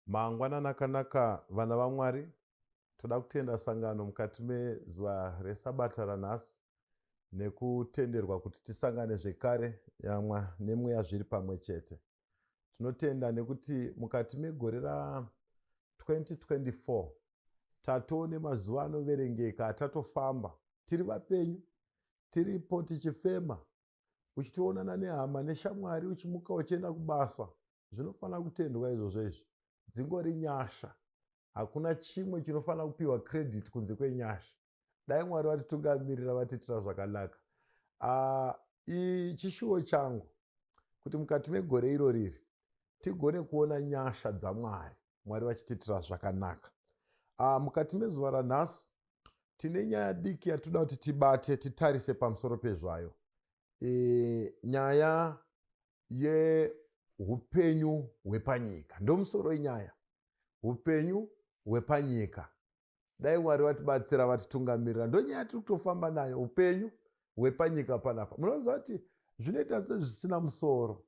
Mangwanani akanaka vana vaMwari, toda kutenda sangano mukati mezuva resabata ranhasi nekutenderwa kuti tisangane zvekare nemweya zviri pamwe chete. Tinotenda nekuti mukati megore ra2024 tatoone mazuva anoverengeka atatofamba tiri vapenyu, tiripo tichifema, uchitoonana nehama neshamwari, uchimuka uchienda kubasa. Zvinofanira kutendwa izvozvo izvi. Dzingori nyasha. Hakuna chimwe chinofanira kupiwa credit kunze kwenyasha. Dai Mwari vatitungamirira vatitira zvakanaka. Chishuwo changu kuti mukati megore iro riri tigone kuona nyasha dzaMwari, Mwari vachititira zvakanaka. Mukati mezuva ranhasi tine nyaya diki yatoda kuti tibate, titarise pamusoro pezvayo. Nyaya yehupenyu hwepanyika. Ndomusoro wenyaya. Hupenyu hwepanyika. Dai Mwari vatibatsira vatitungamirira. Ndonyaya yatiri kutofamba nayo, upenyu hwepanyika panapa. Munoziva kuti zvinoita sezvisina musoro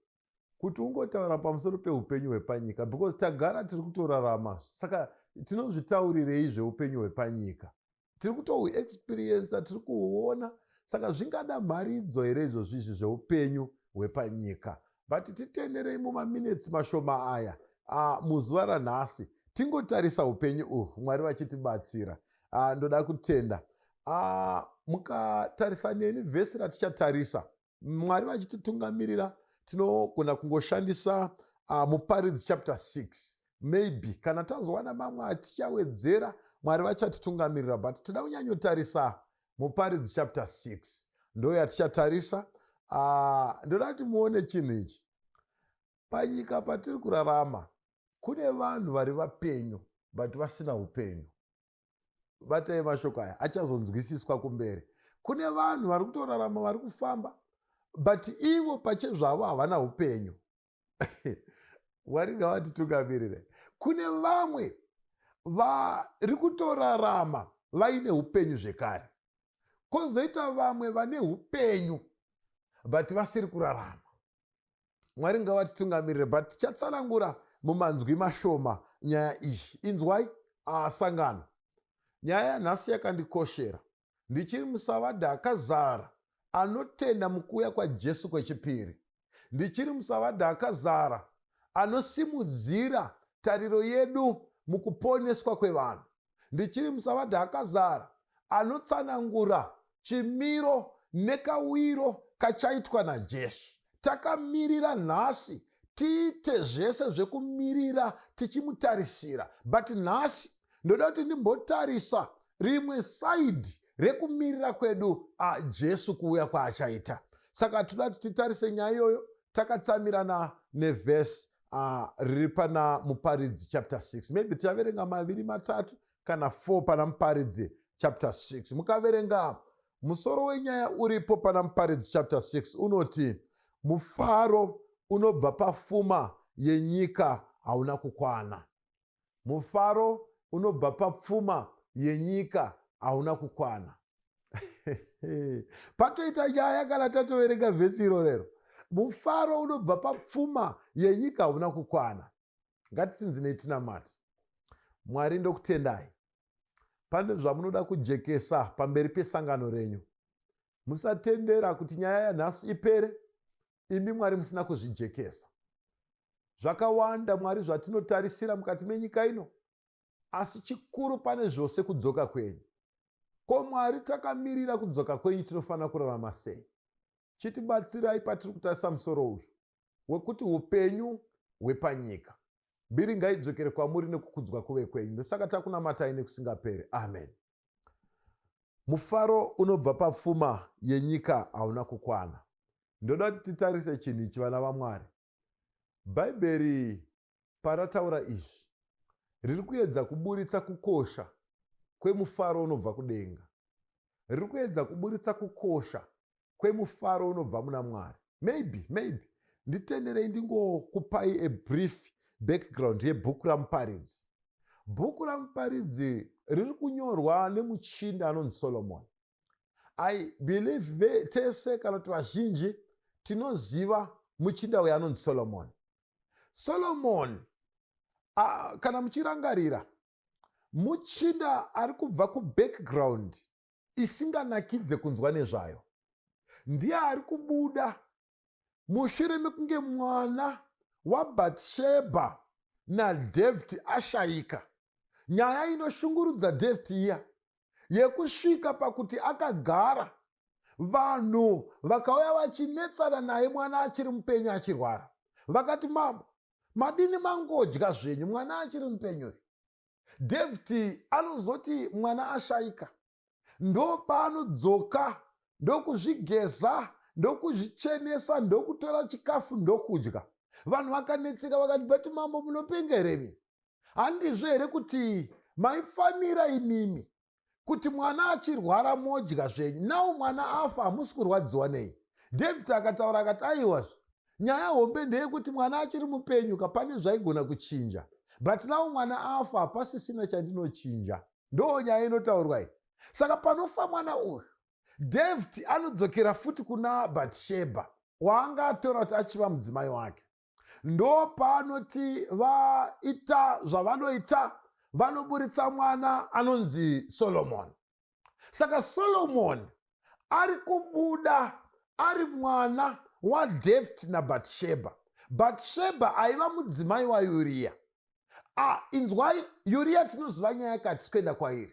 kuti ungotaura pamusoro pehupenyu hwepanyika, because tagara tiri kutorarama. Saka tinozvitaurirei zveupenyu hwepanyika? Tiri kutohuexperiensa, tiri kuhuona. Saka zvingada mharidzo here izvozvi zveupenyu hwepanyika. But titenderei mumaminitsi mashoma aya muzuva ranhasi tingotarisa upenyu uhwu, Mwari vachitibatsira. Ndoda kutenda mukatarisa neni vhesi ratichatarisa, Mwari vachititungamirira, tinogona kungoshandisa muparidzi chapter 6 maybe. Kana tazowana mamwe atichawedzera, Mwari vachatitungamirira, but tida kunyanyotarisa muparidzi chapter 6 ndo yatichatarisa. Ndoda kuti muone chinhu ichi. Panyika patiri kurarama kune vanhu vari vapenyu but vasina upenyu. Batai mashoko aya, achazonzwisiswa kumberi. Kune vanhu vari kutorarama, vari kufamba, but ivo pachezvavo havana upenyu. Mwari ngavatitungamirire. Kune vamwe vari kutorarama vaine upenyu zvekare. Kozoita vamwe vane upenyu but vasiri kurarama. Mwari ngavatitungamirire, but tichatsanangura mumanzwi mashoma nyaya iyi. Inzwai sangano. Nyaya yanhasi yakandikoshera. Ndichiri musavadha akazara anotenda mukuuya kwaJesu kwechipiri. Ndichiri musavadha akazara anosimudzira tariro yedu mukuponeswa kwevanhu. Ndichiri musavadha akazara anotsanangura chimiro nekawiro kachaitwa naJesu. Takamirira nhasi tiite zvese zvekumirira tichimutarisira, but nhasi ndoda kuti ndimbotarisa rimwe saidhi rekumirira kwedu Jesu kuuya kwaachaita. Saka toda kuti titarise nyaya iyoyo takatsamirana nevhesi riri pana muparidzi chapter 6. Maybe tichaverenga maviri matatu kana 4 pana muparidzi chapter 6. Mukaverenga musoro wenyaya uripo pana muparidzi chapter 6 unoti mufaro unobva papfuma yenyika hauna kukwana. Mufaro unobva papfuma yenyika hauna kukwana. Patoita nyaya kana tatoverenga vhesi irorero. Mufaro unobva papfuma yenyika hauna kukwana. Ngatitsinzinei tinamati. Mwari ndokutendai. Pane zvamunoda kujekesa pamberi pesangano renyu. Musatendera kuti nyaya yanhasi ipere imi Mwari musina kuzvijekesa. Zvakawanda Mwari zvatinotarisira mukati menyika ino, asi chikuru pane zvose kudzoka kwenyu. Ko Mwari takamirira kudzoka kwenyu tinofanira kurarama sei? Chitibatsirai patiri kutarisa musoro uyu wekuti upenyu hwepanyika. Mbiri ngaidzokere kwamuri nekukudzwa kuve kwenyu. Ndosaka takunamatai nekusingaperi. Amen. Mufaro unobva papfuma yenyika hauna kukwana. Ndoda kuti titarise chinhu ichi vana vaMwari. Bhaibheri parataura izvi riri kuedza kuburitsa kukosha kwemufaro unobva kudenga. Riri kuedza kuburitsa kukosha kwemufaro unobva muna Mwari. Maybe nditenderei ndingokupai a brief background yebhuku ramuparidzi. Bhuku ramuparidzi riri kunyorwa nemuchinda anonzi Solomoni. I believe tese kana kuti vazhinji tinoziva muchinda uyu anonzi Solomoni. Solomoni Kana muchirangarira, muchinda ari kubva kubackground isinganakidze kunzwa nezvayo ndiye ari kubuda mushure mekunge mwana waBhatshebha naDhavhidhi ashayika. Nyaya inoshungurudza Dhavhidhi iya yekusvika pakuti akagara, vanhu vakauya vachinetsana naye mwana achiri mupenyu achirwara. Vakati, mambo, madini mangodya zvenyu mwana achiri mupenyu? Dhavhidhi anozoti mwana ashayika, ndo paanodzoka ndokuzvigeza, ndokuzvichenesa, ndokutora chikafu ndokudya. Vanhu vakanetseka vakati, bati mambo, munopengeremi? Handizvo here kuti maifanira imimi kuti mwana achirwara modya zvenyu, nawo mwana afa hamusi kurwadziwa nei? Dhavhidhi akataura akati, aiwazvo, nyaya hombe ndeyekuti mwana achiri mupenyu kapane zvaigona kuchinja, but nawo mwana afa hapasisina chandinochinja. Ndo nyaya inotaurwa iyi. Saka panofa mwana uyu, Dhavhidhi anodzokera futi kuna Bhatshebha waanga atora kuti achiva mudzimai wake. Ndo paanoti vaita zvavanoita, vanoburitsa mwana anonzi Solomoni. Saka Solomoni ari kubuda ari mwana waDhavhidhi naBhatshebha. Bhatshebha aiva mudzimai waUria. Inzwai, Uria tinoziva nyaya yakati kwenda kwairi.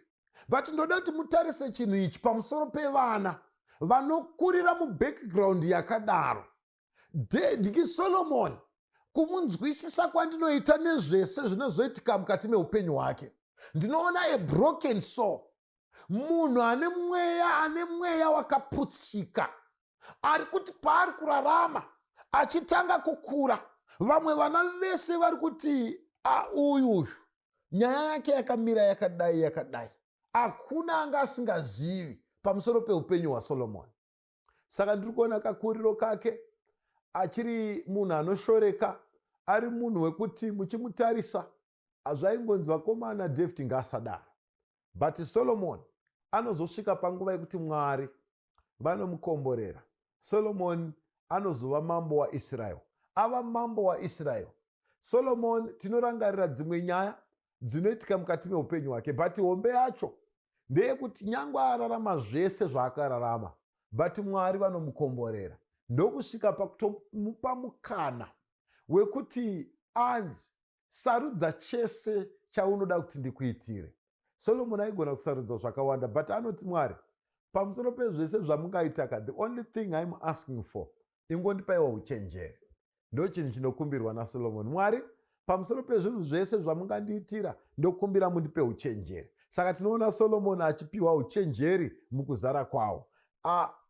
But ndoda kuti mutarise chinhu ichi pamusoro pevana vanokurira mubackground yakadaro. Solomoni, kumunzwisisa kwandinoita nezvese zvinozoitika mukati meupenyu hwake, ndinoona a broken soul, munhu ane mweya wakaputsika, ari kuti paari kurarama achitanga kukura, vamwe vana vese vari kuti uyu nyaya yake yakamira yakadai. Hakuna anga asingazivi pamusoro peupenyu hwaSolomoni. Saka ndiri kuona kakuriro kake achiri munhu anoshoreka, ari munhu wekuti muchimutarisa zvaingonzi vakomana Dhavhidhi ngaasadaro. But Solomoni anozosvika panguva yekuti Mwari vanomukomborera. Solomoni anozova mambo waIsraeri. Ava mambo waIsraeri. Solomoni tinorangarira dzimwe nyaya dzinoitika mukati meupenyu hwake, but hombe yacho ndeyekuti nyangwe ararama zvese zvaakararama, but Mwari vanomukomborera. Ndokusvika pakutomupa mukana wekuti anzi, sarudza chese chaunoda kuti ndikuitire. Solomoni aigona kusarudza zvakawanda, but anoti Mwari, pamusoro pezvese zvamungaitaka, the only thing I'm asking for, ingondipaiwa uchenjeri. Ndo chinhu chinokumbirwa naSolomoni. Mwari, pamusoro pezvinhu zvese zvamungandiitira, ndokumbira mundipe uchenjeri. Saka tinoona Solomoni achipiwa uchenjeri mukuzara kwawo.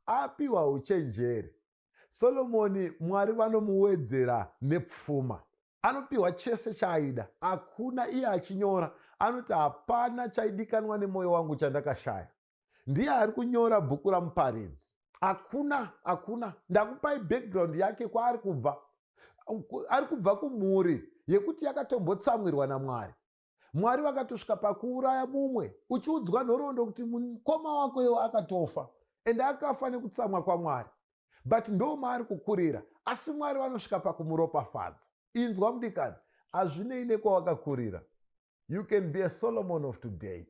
Apiwa uchenjeri, Solomoni Mwari vanomuwedzera nepfuma. Anopiwa chese chaaida. Hakuna iye achinyora, anoti hapana chaidikanwa nemwoyo wangu chandakashaya. Ndiye ari kunyora bhuku ramuparidzi. Hakuna. Ndakupai background yake kwaari kubva. Ari kubva kumhuri yekuti yakatombotsamwirwa naMwari. Mwari vakatosvika pakuuraya mumwe, uchiudzwa nhoroondo kuti mukoma wakoyo akatofa, ende akafa nekutsamwa kwaMwari. But ndo maari kukurira, asi Mwari vanosvika pakumuropafadza. Inzwa mudikani, hazvinei nekwawakakurira. You can be a Solomon of today,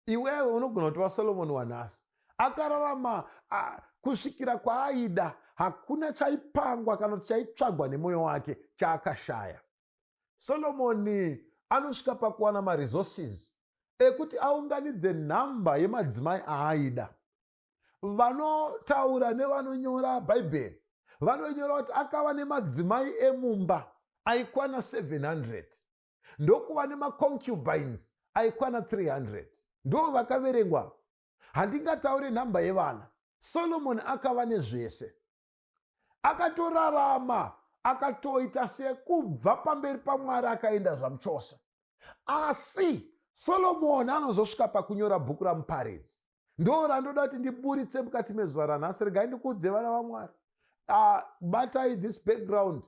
iwewe unogona kuti waSolomoni wanhasi. Akararama kusvikira kwaaida, hakuna chaipangwa kana kuti chaitsvagwa nemwoyo wake chaakashaya. Solomoni anosvika pakuwana maresources ekuti aunganidze nhamba yemadzimai aaida. Vanotaura nevanonyora Bhaibheri vanonyora kuti akava nemadzimai emumba aikwana 700, ndokuva nemaconcubines aikwana 300. Ndo vakaverengwa. Handingataure nhamba yevana. Solomoni akava nezvese. Akatorarama, akatoita sekubva pamberi paMwari akaenda zvamuchosa. Asi Solomoni anozosvika pakunyora bhuku ramuparidzi. Ndo randoda kuti ndiburitse mukati mezuva ranhasi. Regai ndikudze vana vaMwari. Batai this background.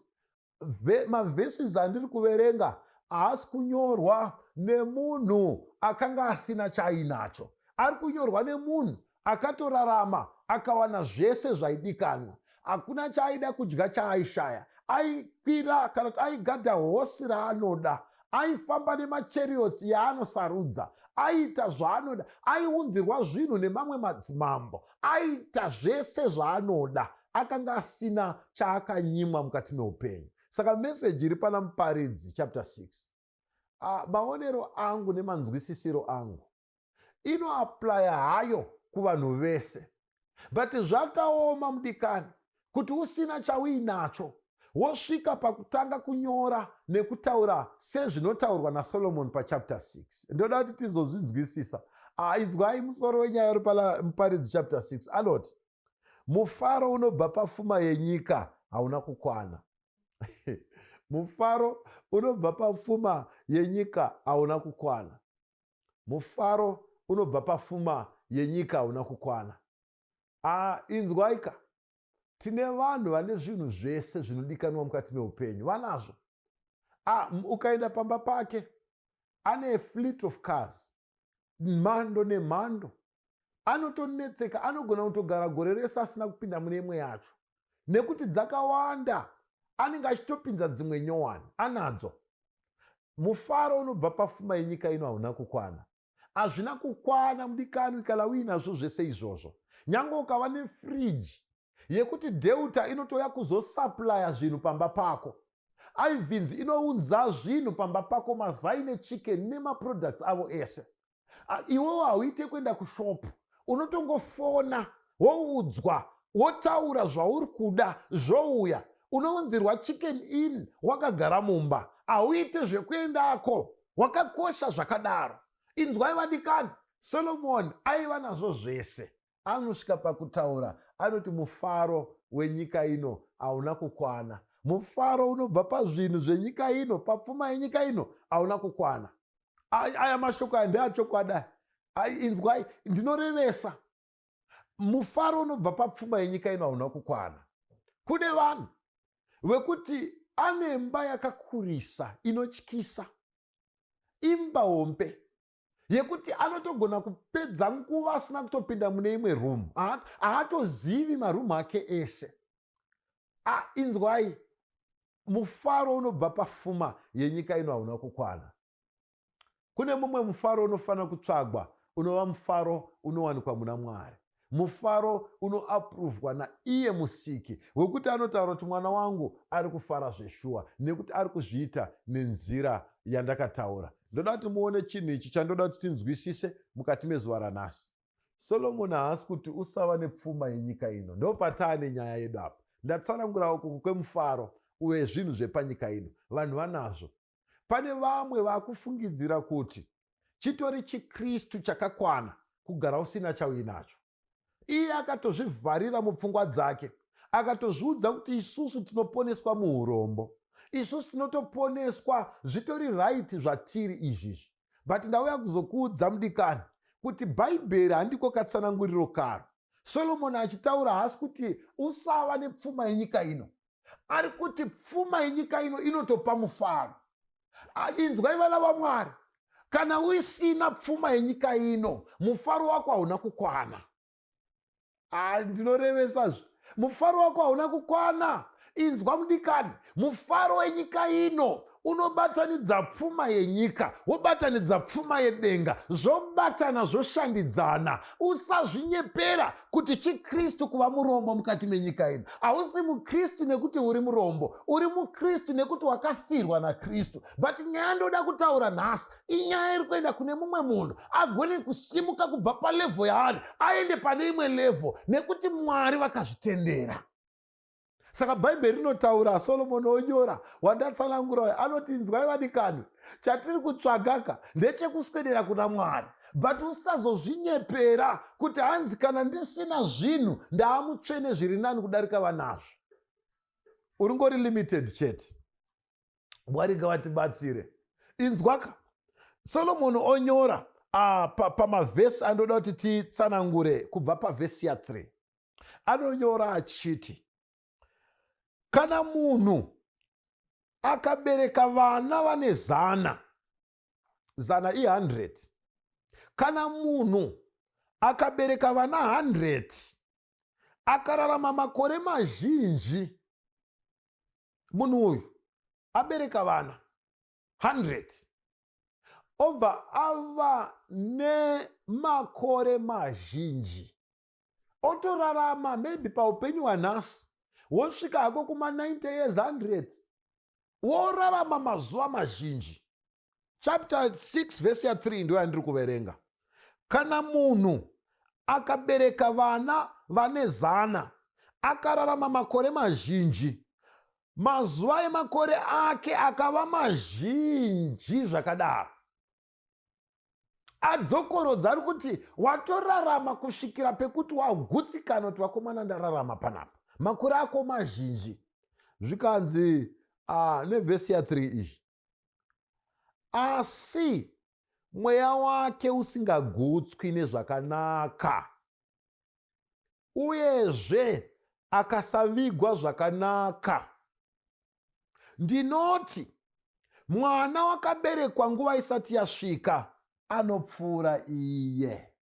Mavhesis andiri kuverenga haasi kunyorwa nemunhu akanga asina chaainacho. Ari kunyorwa nemunhu akatorarama, akawana zvese zvaidikanwa. Hakuna chaaida kudya chaaishaya. Aikwira kana kuti aigadha hosi raanoda, aifamba nemachariots yaanosarudza, aita zvaanoda, aiunzirwa zvinhu nemamwe madzimambo, aita zvese zvaanoda. Akanga asina chaakanyimwa mukati meupenyu. Saka meseji iri pana Muparidzi chapter 6, maonero angu nemanzwisisiro angu inoaplaya hayo kuvanhu vese, but zvakaoma mudikani kuti usina chauinacho wosvika pakutanga kunyora nekutaura sezvinotaurwa naSolomon pachapter 6. Ndoda kuti tizozvinzwisisa. Inzwai musoro wenyaya uri pana Muparidzi chapter 6. Anoti, mufaro unobva pafuma yenyika hauna kukwana. Mufaro unobva pafuma yenyika hauna kukwana. Mufaro unobva pafuma yenyika hauna kukwana. Inzwaika, tine vanhu vane zvinhu zvese zvinodikanwa mukati meupenyu, vanazvo. Ukaenda pamba pake, ane fleet of cars, mhando nemhando. Anotonetseka, anogona kutogara gore rese asina kupinda mune imwe yacho, nekuti dzakawanda. Anenge achitopinza dzimwe nyowani, anadzo. Mufaro unobva pafuma yenyika ino hauna kukwana. Hazvina kukwana mudikani kana uinazvo zvese izvozvo. Nyange ukava nefriji yekuti Deuta inotouya kuzosuplya zvinhu pamba pako, Ivins inounza zvinhu pamba pako, mazai nechicken nemaproducts avo ese, iwewo hauite kuenda kushopu, unotongofona, woudzwa, wotaura zvauri kuda, zvouya. Unounzirwa chicken in wakagara mumba, hauite zvekuendako, wakakosha zvakadaro. Inzwai vadikani, Solomon aiva nazvo zvese. Anosvika pakutaura, anoti mufaro wenyika ino hauna kukwana. Mufaro unobva pazvinhu zvenyika ino, papfuma yenyika ino hauna kukwana. Aya mashoko aya ndeachokwadi. Inzwai, ndinorevesa. Mufaro unobva papfuma yenyika ino hauna kukwana. Kune vanhu wekuti ane imba yakakurisa inotyisa, imba hombe yekuti anotogona kupedza nguva asina kutopinda mune imwe room, haatozivi marumu ake ese. Inzwai, mufaro unobva pafuma yenyika ino hauna kukwana. Kune mumwe mufaro unofanira kutsvagwa, unova mufaro unowanikwa muna Mwari. Mufaro unoapuruvwa naiye musiki, wekuti anotaura kuti mwana wangu ari kufara zveshuwa, nekuti ari kuzviita nenzira yandakataura. Ndoda kuti muone chinhu ichi chandoda kuti tinzwisise mukati mezuva ranhasi. Solomoni haasi kuti usava nepfuma yenyika ino. Ndo pataane nyaya yedu apa. Ndatsanangura uku kwemufaro wezvinhu zvepanyika ino. Vanhu vanazvo. Pane vamwe vakufungidzira kuti chitori chiKristu chakakwana kugara usina chauinacho. Iye akatozvivharira mupfungwa dzake, akatozviudza kuti isusu tinoponeswa muurombo, isusu tinotoponeswa zvitori right zvatiri izvizvi. But ndauya kuzokuudza mudikani kuti bhaibheri handiko katsananguriro karo. Solomoni achitaura haasi kuti usava nepfuma yenyika ino, ari kuti pfuma yenyika ino inotopa mufaro. Inzwai vana vaMwari, kana uisina pfuma yenyika ino, mufaro wako hauna kukwana. Ndinorevesazve, mufaro wako hauna kukwana. Inzwa mudikani, mufaro wenyika ino unobatanidza pfuma yenyika, wobatanidza pfuma yedenga, zvobatana zvoshandidzana. Usazvinyepera kuti chiKristu kuva murombo mukati menyika ino. Hausi muKristu nekuti uri murombo, uri muKristu nekuti wakafirwa naKristu. But nyaya ndoda kutaura nhasi, inyaya iri kuenda kune mumwe munhu agone kusimuka kubva palevho yaari aende pane imwe levho, nekuti Mwari vakazvitendera. Saka bhaibheri rinotaura, Solomoni onyora, wandatsanangura, anoti inzwai vadikani, chatiri kutsvagaka ndechekuswedera kuna Mwari. But usazozvinyepera kuti hanzi kana ndisina zvinhu ndaamutsvene zviri nani kudarika vanazvo. Uringori limited chete. Mwari ngavatibatsire. Inzwaka, Solomoni onyora pamavhesi andoda kuti titsanangure kubva pavhesi ya3. Anonyora achiti, kana munhu akabereka vana vane 100, 100, kana munhu akabereka vana 100, akararama makore mazhinji, munhu uyu abereka vana 100, obva ava nemakore mazhinji, otorarama maybe paupenyu hwanhasi, wosvika hako kuma-90 years, 100s, worarama mazuva mazhinji. Chapter 6 verse 3 ndio yandiri kuverenga. Kana munhu akabereka vana vane 100, akararama makore mazhinji, mazuva emakore ake akava mazhinji zvakadaro, adzokorodza ari kuti watorarama kusvikira pekuti wagutsikana kuti vakomana ndararama panapa, makore ako mazhinji. Zvikanzi nevhesi ya3 izvi, asi mweya wake usingagutswi nezvakanaka, uyezve akasavigwa zvakanaka, ndinoti mwana wakaberekwa nguva isati yasvika anopfuura iye.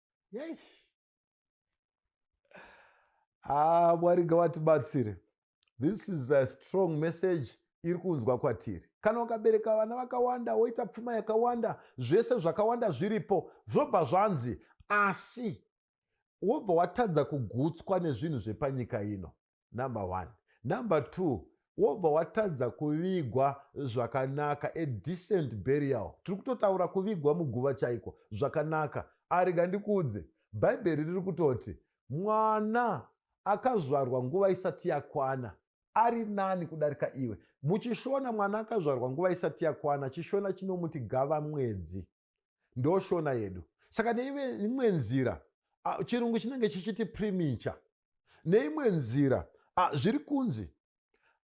Mwari ngavatibatsire. This is a strong message iri kunzwa kwatiri. Kana wakabereka vana vakawanda, woita pfuma yakawanda, zvese zvakawanda zviripo, zvobva zvanzi, asi wobva watadza kugutswa nezvinhu zvepanyika ino. Number 1. Number 2, wobva watadza kuvigwa zvakanaka, a decent burial. Tiri kutotaura kuvigwa muguva chaiko zvakanaka. Arega ndikuudze, bhaibheri riri kutoti mwana akazvarwa nguva isati yakwana ari nani kudarika iwe. Muchishona mwana akazvarwa nguva isati yakwana, chishona chinomuti gava mwedzi, ndoshona yedu. Saka neimwe nzira, chirungu chinenge chichiti premature. Neimwe nzira, zviri kunzi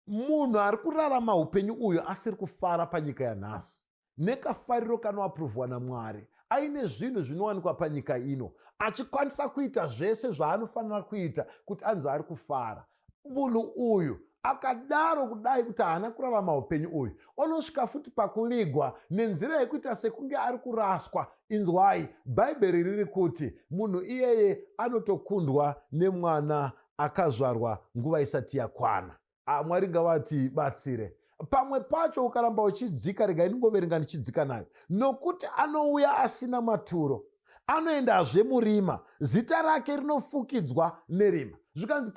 munhu ari kurarama upenyu uyu asiri kufara panyika yanhasi, nekafariro kanoapuruvhwa naMwari, aine zvinhu zvinowanikwa panyika ino, achikwanisa kuita zvese zvaanofanira kuita kuti anzi ari kufara. Munhu uyu akadaro kudai kuti haana kurarama upenyu uyu, onosvika futi pakuvigwa nenzira yekuita sekunge ari kuraswa. Inzwai, bhaibheri riri kuti munhu iyeye anotokundwa nemwana akazvarwa nguva isati yakwana. Mwari ngavatibatsire. Pamwe pacho ukaramba uchidzika, regai ndingoverenga ndichidzika nayo, nokuti anouya asina maturo, anoendazve murima, zita rake rinofukidzwa nerima. Zvikanzi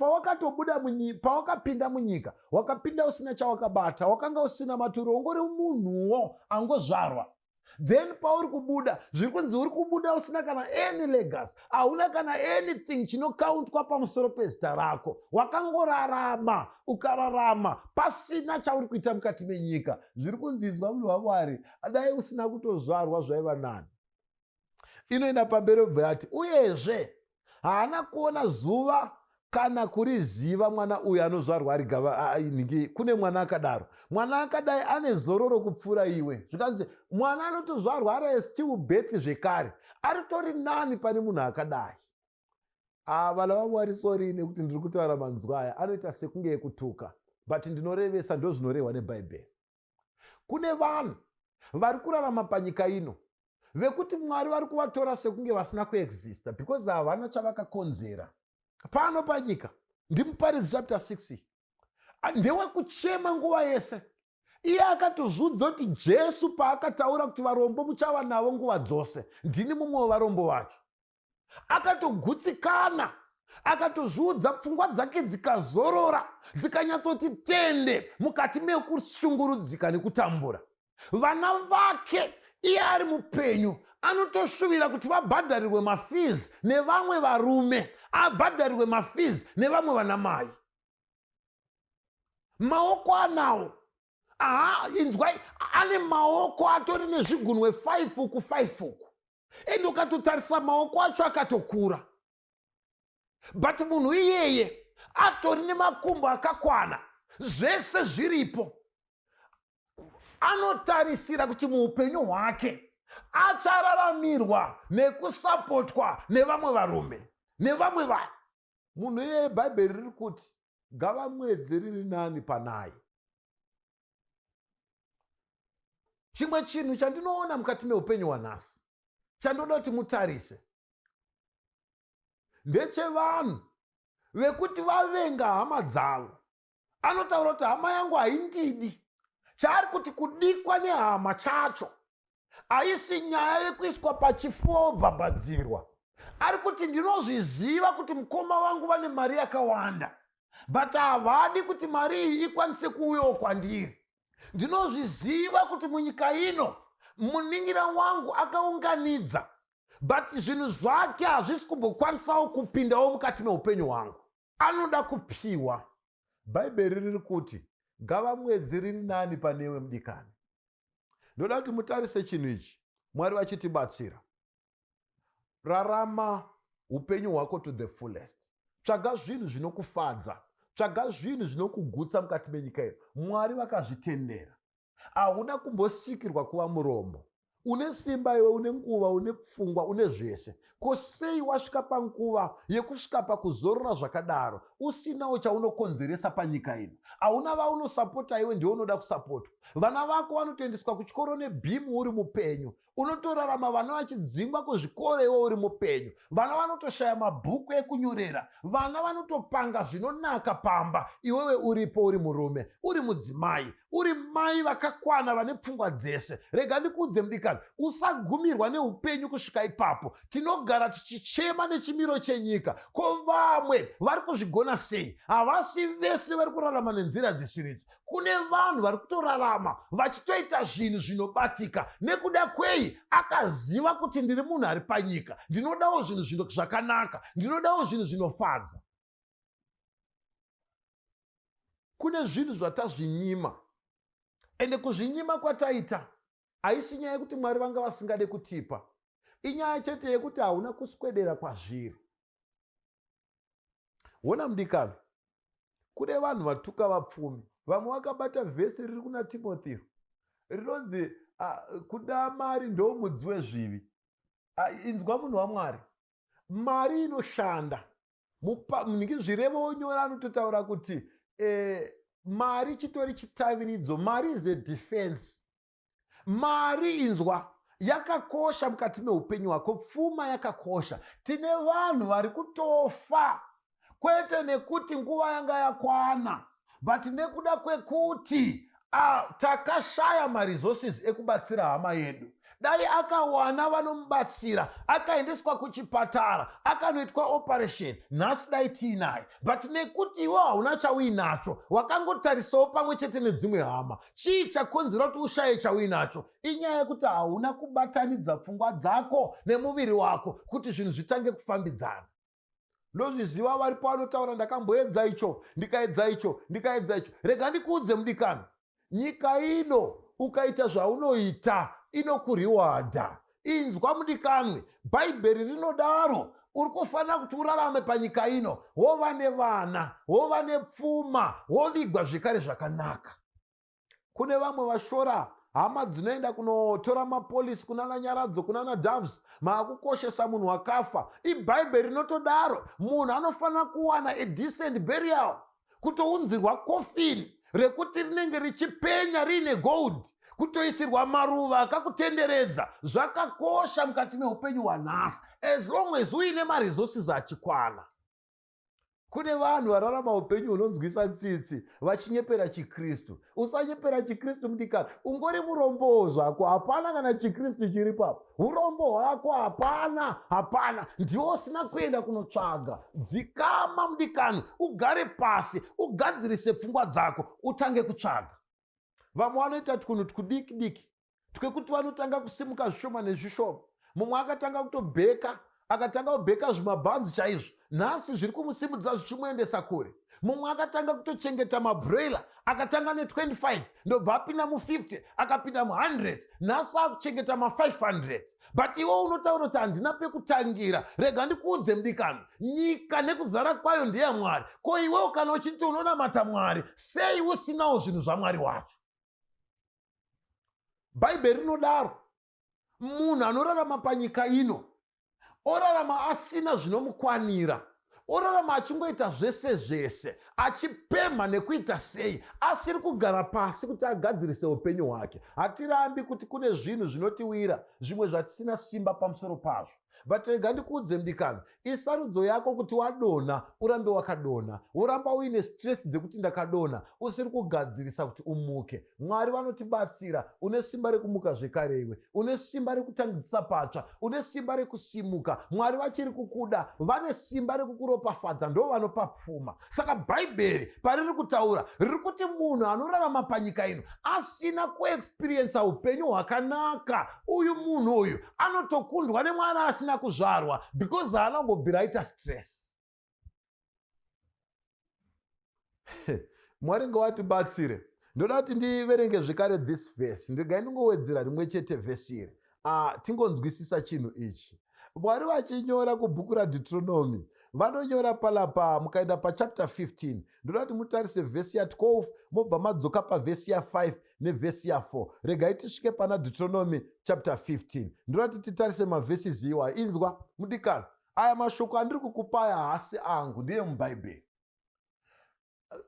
pawakapinda munyika, wakapinda usina chawakabata, wakanga usina maturo, ungori munhuwo angozvarwa. Then pauri kubuda, zviri kunzi uri kubuda usina kana any legacy, hauna kana anything chinokauntwa pamusoro pezita rako. Wakangorarama, ukararama, pasina chauri kuita mukati menyika. Zviri kunzidzwa munhu waMwari, dai usina kutozvarwa zvaiva nani. Inoenda pamberi obva yati, uyezve haana kuona zuva kana kuriziva mwana uyu anozvarwa ari gava ningi. Kune mwana akadaro, mwana akadai ane zororo kupfuura iwe. Zvikanzi mwana anotozvarwa ari still birth zvekare, aritori nani pane munhu akadai. Vana vaMwari, sori nekuti ndiri kutaura manzwa aya anoita sekunge ekutuka, but ndinorevesa ndo zvinorehwa nebhaibheri. Kune vanhu vari kurarama panyika ino vekuti Mwari vari kuvatora sekunge vasina kuexista because havana chavakakonzera pano panyika. Ndimuparidzi chapter 6 ndewe kuchema nguva yese. Iye akatozvudza kuti Jesu paakataura kuti varombo muchava navo nguva dzose, ndini mumwe wevarombo vacho, akatogutsikana, akatozviudza, pfungwa dzake dzikazorora, dzikanyatsoti tende mukati mekushungurudzika nekutambura. Vana vake iye ari mupenyu anotoshuvira kuti vabhadharirwe mafizi nevamwe varume, abhadharirwe mafizi nevamwe vanamai. Maoko anawo, inzwai, ane maoko atori nezvigunwe 5 uku 5 uku, ende ukatotarisa maoko acho akatokura. But munhu iyeye atori nemakumbo akakwana, zvese zviripo. Anotarisira kuti muupenyu hwake achararamirwa nekusapotwa nevamwe varume nevamwe vanhu. Munhu iyeye bhaibheri riri kuti gava mwedzi riri nani panaye. Chimwe chinhu chandinoona mukati meupenyu hwanhasi chandoda kuti mutarise ndechevanhu vekuti vavenga hama dzavo. Anotaura kuti hama yangu haindidi. Chaari kuti kudikwa nehama chacho haisi nyaya yekuiswa pachifuva wobhabhadzirwa. Ari kuti ndinozviziva kuti mukoma wangu vane mari yakawanda, but havadi kuti mari iyi ikwanise kuuyawo kwandiri. Ndinozviziva kuti munyika ino muningira wangu akaunganidza, but zvinhu zvake hazvisi kumbokwanisawo kupindawo mukati meupenyu hwangu. Anoda kupiwa. Bhaibheri riri kuti gavamwedzi riri nani panewe mudikani. Ndoda kuti mutarise chinhu ichi. Mwari vachitibatsira. Rarama upenyu hwako to the fullest. Tsvaga zvinhu zvinokufadza. Tsvaga zvinhu zvinokugutsa mukati menyika ino. Mwari vakazvitendera. Hauna kumbosikirwa kuva murombo. Une simba iwe, une nguva, une pfungwa, une zvese. Ko sei wasvika panguva yekusvika pakuzorora zvakadaro usinawo chaunokonzeresa panyika ino? Hauna vaunosapota iwe ndiwo unoda kusapotwa. Vana vako vanotoendeswa kuchikoro nebhimu uri mupenyu. Unotorarama vana vachidzingwa kuzvikoro iwe uri mupenyu. Vana vanotoshaya mabhuku ekunyorera. Vana vanotopanga zvinonaka pamba. Iwewe uripo uri murume, uri mudzimai, uri mai vakakwana vane pfungwa dzese. Rega ndikuudze mudikani, usagumirwa neupenyu kusvika ipapo. Tinogara tichichema nechimiro chenyika. Ko vamwe vari kuzvigona sei? Havasi vese vari kurarama nenzira dzisiridzo. Kune vanhu vari kutorarama vachitoita zvinhu zvinobatika. Nekuda kwei? Akaziva kuti ndiri munhu ari panyika. Ndinodawo zvinhu zvakanaka. Ndinodawo zvinhu zvinofadza. Kune zvinhu zvatazvinyima. Ende kuzvinyima kwataita haisi nyaya yekuti Mwari vanga vasingade kutipa. Inyaya chete yekuti hauna kuswedera kwazviri. Wona mudikani, kune vanhu vatuka vapfumi. Vamwe vakabata vhesi riri kuna Timothy rinonzi kuda mari ndo mudzi wezvivi. Inzwa munhu waMwari, mari inoshanda. Zvirevo onyora anototaura kuti mari chitori chitaviridzo. Mari is a defense. Mari, inzwa, yakakosha mukati meupenyu hwako. Pfuma yakakosha. Tine vanhu vari kutofa kwete nekuti nguva yanga yakwana, but nekuda kwekuti takashaya maresources ekubatsira hama yedu. Dai akawana vanomubatsira, akaendeswa kuchipatara, akanoitwa operation, nhasi dai tiinaye. But nekuti iwe hauna chauinacho, wakangotarisawo pamwe chete nedzimwe hama, chii chakonzera kuti ushaye chauinacho? Inyaya yekuti hauna kubatanidza pfungwa dzako nemuviri wako kuti zvinhu zvitange kufambidzana. Ndozviziva varipo vanotaura ndakamboedza icho, ndikaedza icho, ndikaedza icho. Rega ndikuudze mudikani, nyika ino ukaita zvaunoita inokuriwadha. Inzwa mudikanwi, Bhaibheri rinodaro. Uri kufanira kuti urarame panyika ino, wova nevana, wova nepfuma, wovigwa zvekare zvakanaka. Kune vamwe vashora hama dzinoenda kunotora mapolisi kunana Nyaradzo, kunana Doves, maakukoshesa munhu wakafa. IBhaibheri rinotodaro. Munhu anofanira kuwana a decent burial, kutounzirwa coffin rekuti rinenge richipenya riine gold, kutoisirwa maruva akakutenderedza. Zvakakosha mukati meupenyu hwanhasi, as long as uine maresources achikwana. Kune vanhu vararama upenyu hunonzwisa tsitsi vachinyepera chiKristu. Usanyepera chiKristu mudikani. Ungori murombowo zvako, hapana kana chiKristu chiri papo. Urombo hwako hapana. Ndiwo usina kuenda kunotsvaga. Dzikama mudikani, ugare pasi, ugadzirise pfungwa dzako, utange kutsvaga. Vamwe vanoita twunhu twudiki diki twekuti vanotanga kusimuka zvishoma nezvishoma. Mumwe akatanga kutobheka, akatanga kubheka zvimabhanzi chaizvo. Nhasi zviri kumusimudza zvichimuendesa kure. Mumwe akatanga kutochengeta mabroiler, akatanga ne25, ndobva apinda mu50, akapinda mu100, nhasi akuchengeta ma500. But iwe unotaura kuti handina pekutangira. Rega ndikuudze mudikani, nyika nekuzara kwayo ndeyaMwari. Ko iwewo kana uchiti unonamata Mwari, sei usinawo zvinhu zvaMwari wacho? Bhaibheri rinodaro. Munhu anorarama panyika ino, orarama asina zvinomukwanira, orarama achingoita zvese, achipemha nekuita sei, asiri kugara pasi kuti agadzirise upenyu hwake. Hatirambi kuti kune zvinhu zvinotiwira, zvimwe zvatisina simba pamusoro pazvo. but rega ndikuudze mudikani, isarudzo yako kuti wadonha urambe wakadonha, woramba uine stress dzekuti ndakadonha usiri kugadzirisa kuti umuke. Mwari vanotibatsira. Une simba rekumuka zvekare iwe, une simba rekutangisa patsva, une simba rekusimuka. Mwari vachiri kukuda, vane simba rekukuropafadza, ndo vanopa pfuma. Saka bhaibheri pariri kutaura riri kuti munhu anorarama panyika ino asina kuexperiensa upenyu hwakanaka, uyu munhu uyu anotokundwa nemwana asina kuzvarwa because haanangobvira aita stress. Mwari ngawatibatsire. Ndoda kuti ndiverenge zvekare this verse. Ndigai ndingowedzera rimwe chete vhesi iri. Tingonzwisisa chinhu ichi. Mwari vachinyora kubhuku raDeuteronomy vanonyora palapa, mukaenda pachapter 15 ndoda kuti mutarise vhesi ya12 mobva madzoka pavhesi ya5 nevhesi ya4. Regai tisvike pana Deuteronomy chapter 15. Ndoda kuti titarise mavhesi iwa. Inzwa mudikani, aya mashoko andiri kukupa aya hasi angu ndiye mubhaibheri.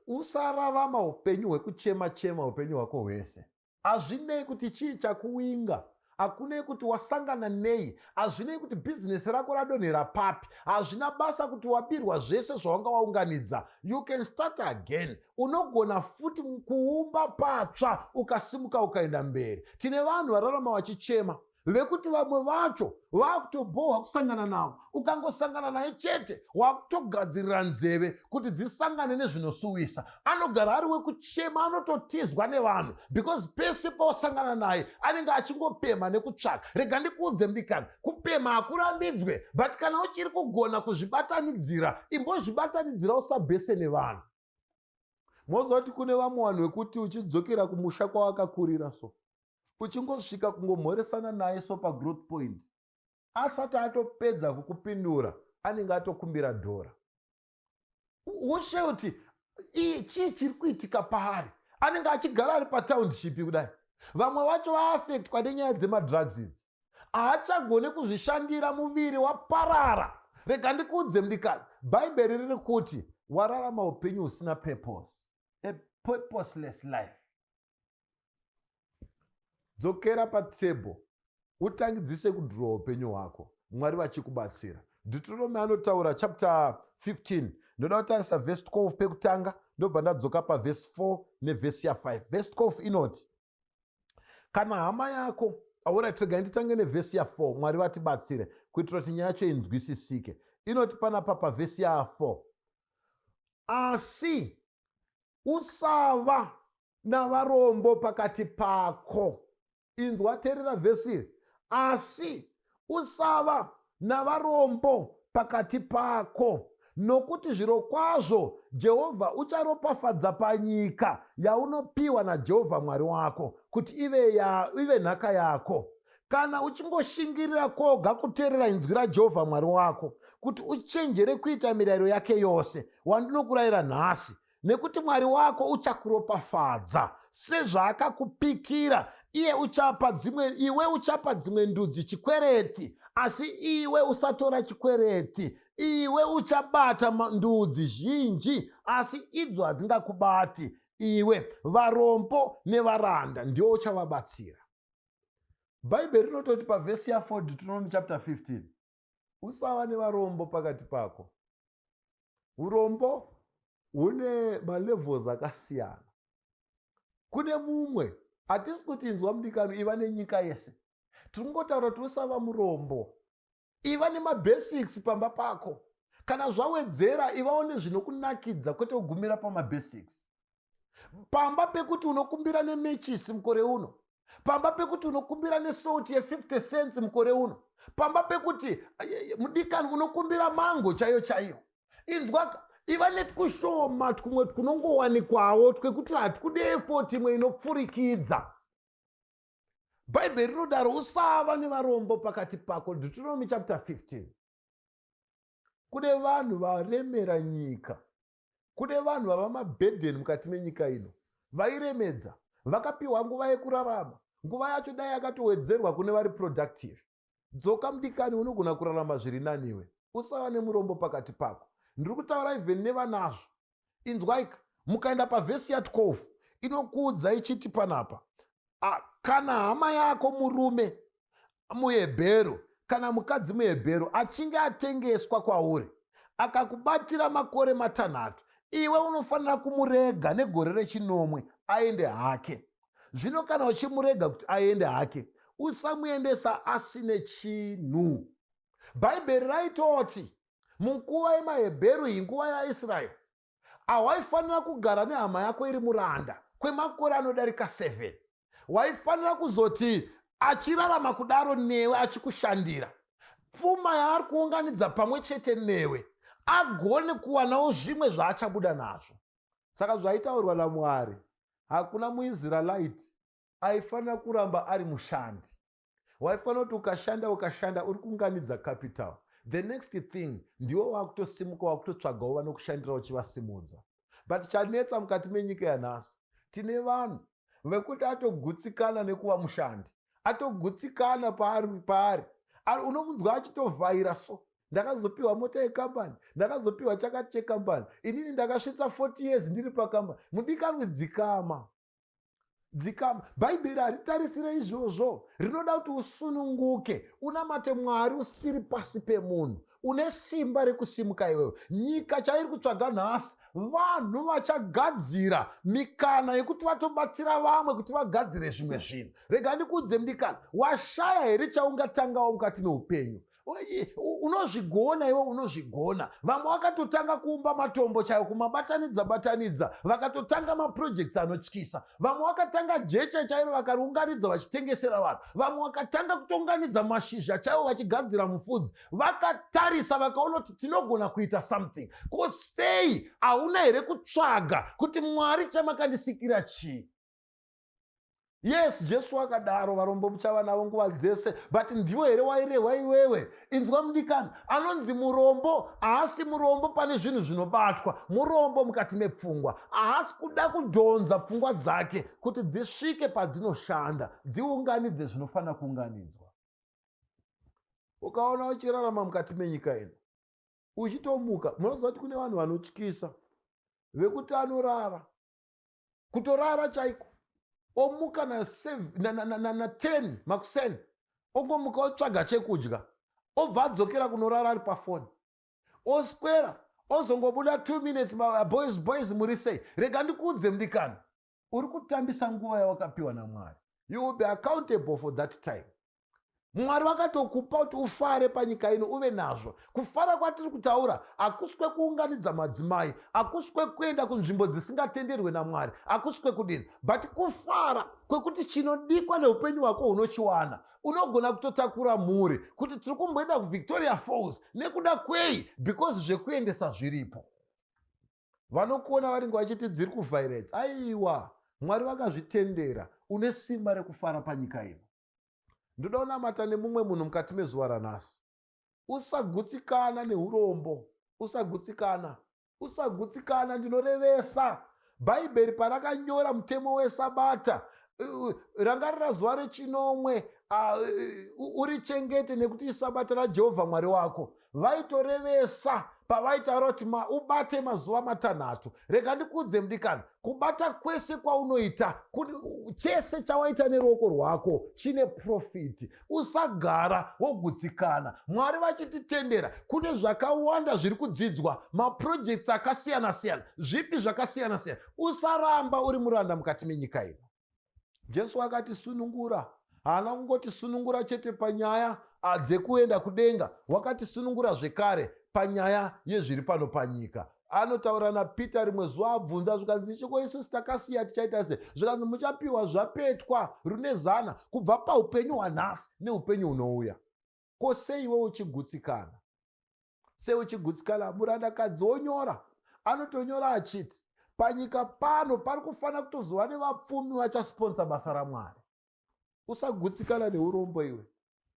Usararama upenyu hwekuchema-chema upenyu hwako hwese. Hazvinei kuti chii chakuwinga, hakunei kuti wasangana nei, hazvinei kuti bhizinesi rako radonhera papi, hazvina basa kuti wabirwa zvese zvawanga waunganidza. You can start again. Unogona futi kuumba patsva ukasimuka ukaenda mberi. Tine vanhu vararama vachichema vekuti vamwe vacho vakutobohwa kusangana navo, ukangosangana naye chete wakutogadzirira nzeve kuti dzisangane nezvinosuwisa. Anogara ari wekuchema, anototizwa nevanhu because pese pausangana naye anenge achingopema nekutsvaka. Rega ndikuudze mudikani, kupema hakurambidzwe, but kana uchiri kugona kuzvibatanidzira, imbozvibatanidzira usabhese nevanhu. Moziva kuti kune vamwe vanhu vekuti uchidzokera kumusha kwawakakurira so, uchingosvika kungomhoresana naye so pagrowth point, asati atopedza kukupindura anenge atokumbira dhora. Ushe kuti chii chiri kuitika paari, anenge achigara ari patownship kudai. Vamwe vacho vaafektwa nenyaya dzemadrugs idzi, haachagone kuzvishandira, muviri waparara. Rega ndikuudze mudikani, bhaibheri riri kuti wararama upenyu husina purpose, a purposeless life. Dzokera patable utangidzise kudhirowa upenyu hwako, Mwari vachikubatsira. Deuteronomy anotaura chapter 15 ndoda kutarisa verse 12 pekutanga, ndobva ndadzoka pavhesi 4 nevhesi ya5. Verse 12 inoti, kana hama yako, alright, regai nditange nevhesi ya4. Mwari vatibatsire kuitira kuti nyaya yacho inzwisisike. Inoti panapa pavhesi ya4, asi usava navarombo pakati pako. Inzwa, teerera vhesi iri. Asi usava navarombo pakati pako, nokuti zviro kwazvo Jehovha ucharopafadza panyika yaunopiwa naJehovha Mwari wako kuti ive nhaka yako. Kana uchingoshingirira koga kuteerera inzwi raJehovha Mwari wako, kuti uchenjere kuita mirayiro yake yose wandinokurayira nhasi, nekuti Mwari wako uchakuropafadza sezvaakakupikira. Iwe uchapa dzimwe ndudzi chikwereti, asi iwe usatora chikwereti. Iwe uchabata ndudzi zhinji, asi idzo hadzingakubati. Iwe varombo nevaranda ndiwo uchavabatsira. Bhaibheri rinototi pavhesi ya4 Deuteronomy chapter 15, usava nevarombo pakati pako. Urombo hune malevels akasiyana. Kune mumwe, hatisi kuti inzwa mudikano iva nenyika yese. Tiringotaura kuti usava murombo, iva nemabasics pamba pako. Kana zvawedzera ivawo nezvinokunakidza, kwete kugumira pamabasics. Pamba pekuti unokumbira nemechisi mukore uno, pamba pekuti unokumbira nesauti ye50 cents mukore uno, pamba pekuti mudikano unokumbira mango chaiyo chaiyo. Inzwa, iva netikushoma twumwe twunongowanikwawo twekuti hatikude effort imwe inopfurikidza. Bhaibheri rinodaro, usava nevarombo pakati pako. Deuteronomy chapter 15. Kune vanhu varemera nyika, kune vanhu vava mabhedheni mukati menyika ino, vairemedza, vakapiwa nguva yekurarama, nguva yacho dai yakatowedzerwa kune vari productive. Dzoka mudikani, unogona kurarama zviri naniwe. Usava nemurombo pakati pako. Ndiri kutaura even nevanazvo. Inzwaika, mukaenda pavhesi ya12 inokuudza ichiti panapa, kana hama yako murume muHebheru kana mukadzi muhebheru achinge atengeswa kwauri akakubatira makore 6, iwe unofanira kumurega negore rechinomwe aende hake. Zvino kana uchimurega kuti aende hake, usamuendesa asine chinhu. Bhaibheri raitoti munguva yemahebheru iyi, nguva yaIsraeri, hawaifanira kugara nehama yako iri muranda kwemakore anodarika 7. Waifanira kuzoti achirarama kudaro newe achikushandira, pfuma yaari kuunganidza pamwe chete newe agone kuwanawo zvimwe zvaachabuda nazvo. Saka zvaitaurwa naMwari, hakuna muIsraelite aifanira kuramba ari mushandi. Waifanira kuti ukashanda uri kuunganidza capital. The next thing ndiwo wakutosimuka wakutotsvagawo vanokushandira uchivasimudza. But chanetsa mukati menyika yanhasi, tine vanhu vekuti atogutsikana nekuva mushandi, atogutsikana paari. Unomunzwa achitovhaira so, ndakazopiwa mota yekambani, ndakazopiwa chakati chekambani, inini ndakasvitsa 40 years ndiri pakambani. Mudikanwi, dzikama. Bhaibheri haritarisire izvozvo. Rinoda kuti usununguke, unamate Mwari usiri pasi pemunhu, une simba rekusimuka iwewe. Nyika chairi kutsvaga nhasi vanhu vachagadzira mikana yekuti vatobatsira vamwe kuti vagadzire zvimwe zvinhu. Rega ndikuudze mudikana, washaya here chaungatangawo mukati meupenyu? Unozvigona iwe, unozvigona. Vamwe vakatotanga kuumba matombo chaiwo, kumabatanidza, vakatotanga mapurojekti anotyisa. Vamwe vakatanga jecha chairo vakariunganidza vachitengesera vanhu. Vamwe vakatanga kutounganidza mashizha chaiwo vachigadzira mufudzi. Vakatarisa vakaona kuti tinogona kuita something. Ko sei hauna here kutsvaga kuti Mwari chamakandisikira chii? Yes, Jesu akadaro, varombo muchava navo nguva dzese, but ndiwe here wairehwa iwewe? Inzwa mudikana, anonzi murombo haasi murombo pane zvinhu zvinobatwa, murombo mukati mepfungwa. Haasi kuda kudhonza pfungwa dzake kuti dzisvike padzinoshanda, dziunganidze zvinofanira kuunganidzwa. Ukaona uchirarama mukati menyika ino, uchitomuka, munoziva kuti kune vanhu vanotyisa, vekuti anorara, kutorara chaiko. Omuka na 10 makuseni, ongomuka otsvaga chekudya, obva adzokera kunorara ari pafoni, oswera, ozongobuda 2 minutes, boys muri sei. Rega ndikuudze mudikana, uri kutambisa nguva yawakapiwa naMwari. You will be accountable for that time. Mwari vakatokupa kuti ufare panyika ino uve nazvo. Kufara kwatiri kutaura hakuswe kuunganidza madzimai, hakuswe kuenda kunzvimbo dzisingatenderwe naMwari, hakuswe kudini, but kufara kwekuti chinodikwa neupenyu hwako unochiwana. Unogona kutotakura mhuri kuti tiri kumboenda kuVictoria Falls. Nekuda kwei? Because zvekuendesa zviripo. Vanokuona varinge vachiti dziri kuvhaireti. Aiwa, Mwari vakazvitendera. Une simba rekufara panyika ino. Ndoda kunamata nemumwe munhu mukati mezuva ranhasi. Usagutsikana neurombo. Usagutsikana, ndinorevesa. Bhaibheri parakanyora mutemo weSabata, rangarira zuva rechinomwe, urichengete nekuti iSabata raJehovha Mwari wako. Vaitorevesa pavaitaura kuti ubate mazuva 6. Rega ndikuudze mudikana, kubata kwese kwaunoita, chese chawaita neruoko rwako chine profiti. Usagara wogutsikana. Mwari vachititendera, kune zvakawanda zviri kudzidzwa, mapurojekti akasiyana-siyana, zvipi zvakasiyana-siyana. Usaramba uri muranda mukati menyika ino. Jesu akatisunungura. Haana kungotisunungura chete panyaya dzekuenda kudenga, wakatisunungura zvekare panyaya yezviri pano panyika. Anotaura naPita rimwe zuva abvunza zvikanzi, chiko isusu takasiya tichaita sei? Zvikanzi muchapiwa zvapetwa rune 100 kubva paupenyu hwanhasi neupenyu hunouya. Ko sei iwe uchigutsikana? Sei uchigutsikana? Murandakadzi onyora, anotonyora achiti, panyika pano pari kufanira kutozova nevapfumi vachasponsa basa raMwari. Usagutsikana neurombo iwe.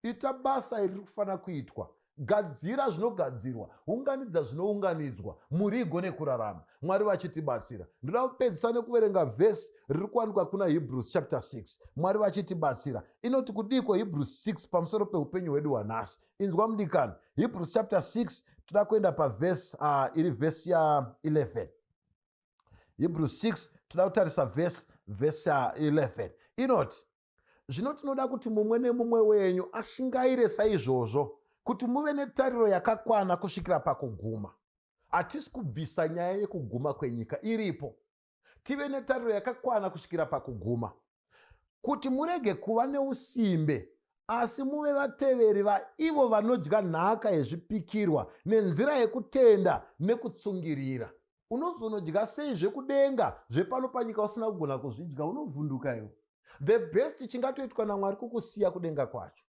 Ita basa iri kufanira kuitwa. Gadzira zvinogadzirwa, unganidza zvinounganidzwa, muri igone kurarama. Mwari vachitibatsira. Ndoda kupedzisa nekuverenga vhesi riri kuwanikwa kuna Hebrews chapter 6. Mwari vachitibatsira. Inoti kudiko Hebrews 6 pamusoro peupenyu hwedu hwanhasi. Inzwa mudikana. Hebrews chapter 6 toda kuenda pavhesi iri vhesi ya 11. Hebrews 6 toda kutarisa vhesi ya 11. Inoti, Zvino tinoda kuti mumwe nemumwe wenyu ashingaire saizvozvo kuti muve netariro yakakwana kusvikira pakuguma. Hatisi kubvisa nyaya yekuguma kwenyika, iripo. Tive netariro yakakwana kusvikira pakuguma, kuti murege kuva neusimbe, asi muve vateveri vaivo vanodya nhaka yezvipikirwa nenzira yekutenda nekutsungirira. Unozonodya sei zvekudenga zvepano panyika usina kugona kuzvidya? Unovhunduka iwe. The best chingatoitwa naMwari kukusiya kudenga kwacho,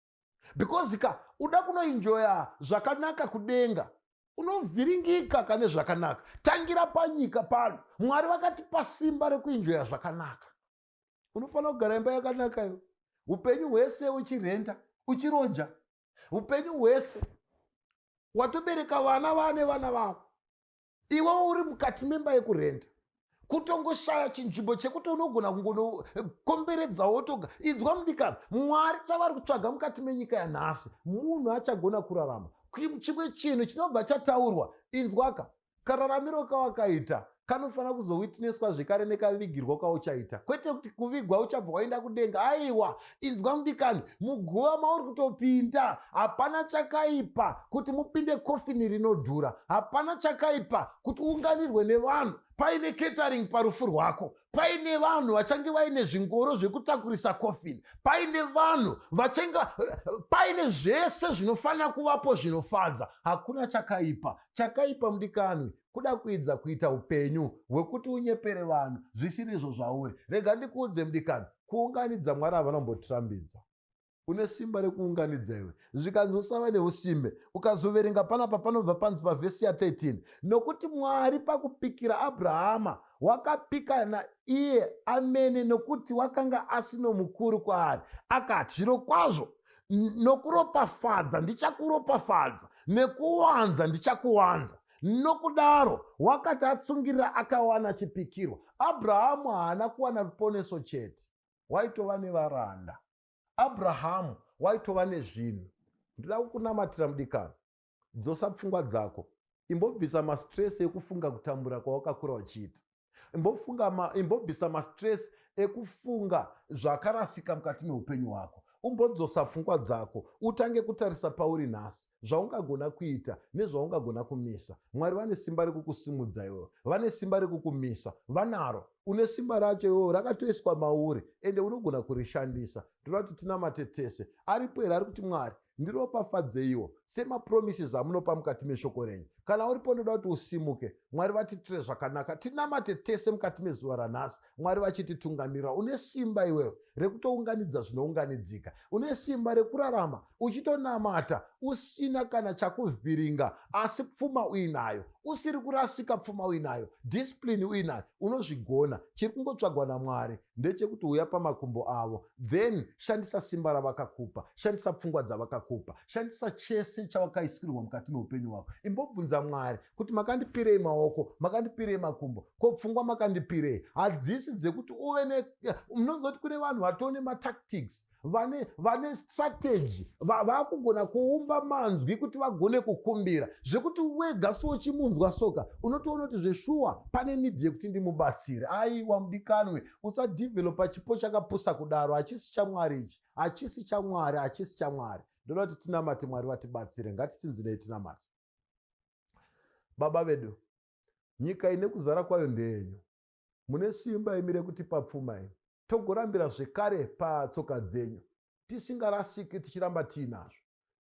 because uda kunoenjoya zvakanaka kudenga, unovhiringika kane zvakanaka. Tangira panyika pano, Mwari vakatipa simba rekuenjoya zvakanaka. Unofanira kugara imba yakanaka iwe. Upenyu hwese uchirenta, uchiroja. Upenyu hwese watobereka vana vane vana vavo, iwe uri mukati memba yekurenta, kutongoshaya chinzvimbo chekuti unogona kungokomberedza wotoga. Idzwa mudikana, Mwari chavari kutsvaga mukati menyika yanhasi, munhu achagona kurarama. Chimwe chinhu chinobva chataurwa, inzwaka, kararamiro kawakaita kanofanira kuzowitneswa zvekare nekavigirwa kwauchaita, kwete kuti kuvigwa uchabva waenda kudenga. Aiwa, inzwa mudikani, muguva mauri kutopinda, hapana chakaipa kuti mupinde kofini rinodhura, hapana chakaipa kuti uunganirwe nevanhu paine catering parufu rwako, paine vanhu vachange vaine zvingoro zvekutakurisa kofini, paine vanhu paine zvese zvinofanira kuvapo zvinofadza. Hakuna chakaipa. Chakaipa mudikanwi kuda kuedza kuita upenyu hwekuti unyepere vanhu zvisirizvo zvauri. Rega ndikuudze mudikani, kuunganidza Mwari havana kumbotirambidza. Une simba rekuunganidza iwe. Zvikanzi usava neusimbe, ukazoverenga panapa panobva panzi pavhesi ya13, nokuti Mwari pakupikira Abhurahama wakapika naiye amene nokuti wakanga asino mukuru kwaari. Akati, zviro kwazvo nokuropafadza ndichakuropafadza, nekuwanza ndichakuwanza. Nokudaro wakati atsungirira akawana chipikirwa. Abhurahamu haana kuwana ruponeso chete, waitova nevaranda. Abhurahamu waitova nezvinhu. Ndoda kukunamatira mudikana, dzosa pfungwa dzako, imbobvisa mastress ekufunga kutambura kwawakakura uchiita. Imbobvisa mastress ekufunga zvakarasika mukati meupenyu hwako. Umbodzosa pfungwa dzako, utange kutarisa pauri nhasi, zvaungagona kuita nezvaungagona kumisa. Mwari vane simba rekukusimudza iwewe, vane simba rekukumisa, vanaro. Une simba racho iwewe, rakatoiswa mauri, ende unogona kurishandisa. Ndoda kuti tinamate tese. Aripo here ari kuti Mwari ndiropafadzeiwo semapromises amunopa mukati meshoko renyu. Kana uripo ndoda kuti usimuke. Mwari vatitire zvakanaka. Tinamate tese mukati mezuva ranhasi, Mwari vachititungamirira. Une simba iwewe rekutounganidza zvinounganidzika. Une simba rekurarama uchitonamata usina kana chakuvhiringa, asi pfuma uinayo. Usiri kurasika pfuma uinayo, discipline uinayo, unozvigona. Chiri kungotsvagwa naMwari ndechekuti uya pamakumbo avo, then shandisa simba ravakakupa, shandisa pfungwa dzavakakupa, shandisa chese chavakaisirwa mukati meupenyu hwako. Imbobvunza Mwari kuti makandipirei maoko, makandipirei makumbo, ko pfungwa makandipirei? Hadzisi dzekuti uve munozoti kune vanhu vatone matactics, vane strategy, vakugona kuumba manzwi kuti vagone kukumbira, zvekuti wega sochimunzwa soka unotoona kuti zveshuwa pane nidhi yekuti ndimubatsire. Aiwa mudikanwe, usadevelopa chipo chakapusa kudaro. Hachisi chaMwari ichi, hachisi chaMwari, hachisi chaMwari. Ndoda kuti tinamate Mwari vatibatsire. Ngatitsinzirei tinamate. Baba vedu, nyika ine kuzara kwayo ndeyenyu. Mune simba imi rekutipa pfuma iyi. Togorambira zvekare patsoka dzenyu, tisingarasiki tichiramba tiinazvo.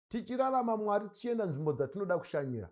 Tichirarama Mwari tichienda nzvimbo dzatinoda kushanyira.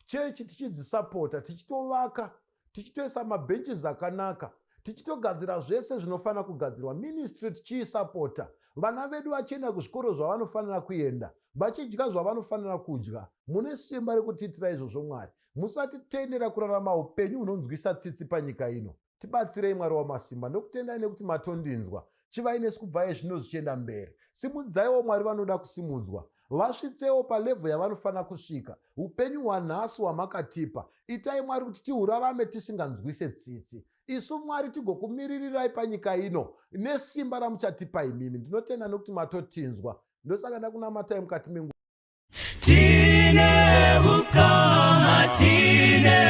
Chechi tichidzisapota, tichitovaka, tichitoisa mabhenches akanaka, tichitogadzira zvese zvinofanira kugadzirwa. Ministry tichiisapota. Vana vedu vachienda kuzvikoro zvavanofanira kuenda, vachidya zvavanofanira kudya. Mune simba rekutiitira izvozvo Mwari. Musatitendera kurarama upenyu hunonzwisa tsitsi panyika ino. Tibatsirei Mwari wamasimba, nokutendai nekuti matondinzwa. Chivai nesu kubva zvino zvichienda mberi. Simudzaiwo Mwari vanoda kusimudzwa, vasvitsewo palevho yavanofanira kusvika. Upenyu hwanhasi hwamakatipa, itai Mwari kuti tihurarame tisinganzwise tsitsi. Isu Mwari tigokumiririrai panyika ino nesimba ramuchatipa imimi. Ndinotenda nokuti matotinzwa. Ndosaka ndakunamatai mukati mengu. Tine ukama matine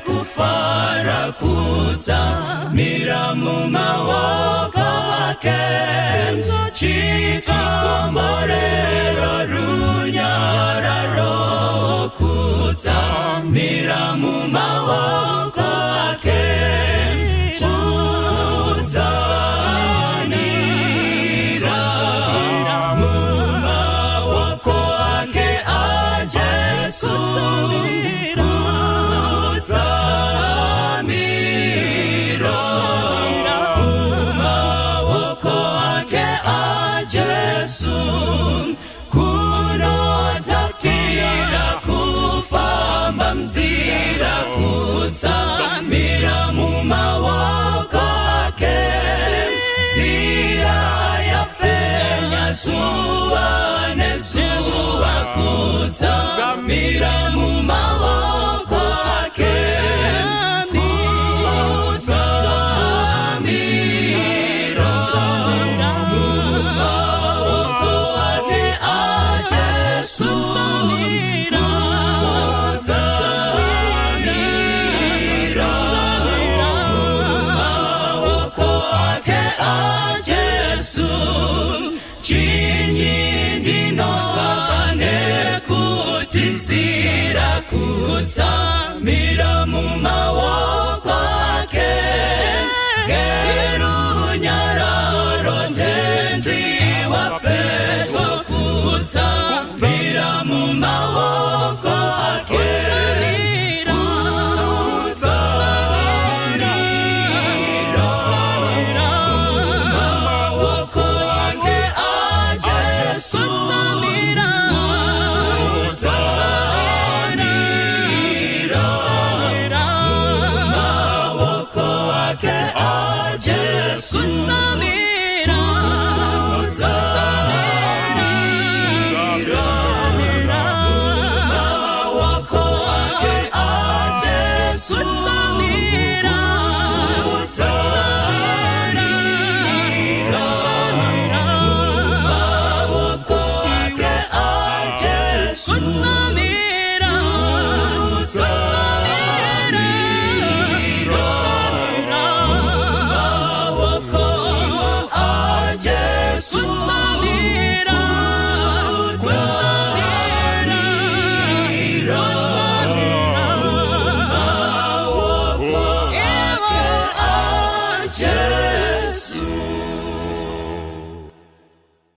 kufara kutsamira mumaoko ake chikomborero runyararo kutsamira mumaoko ake kutsamira mumaoko ake a Jesu mzira kutsamira mumaoko ake nzira yapenya zuva nezuva kutsamira mumaoko ake kutsamira mumaoko ake a Jesu kutsamira mumaoko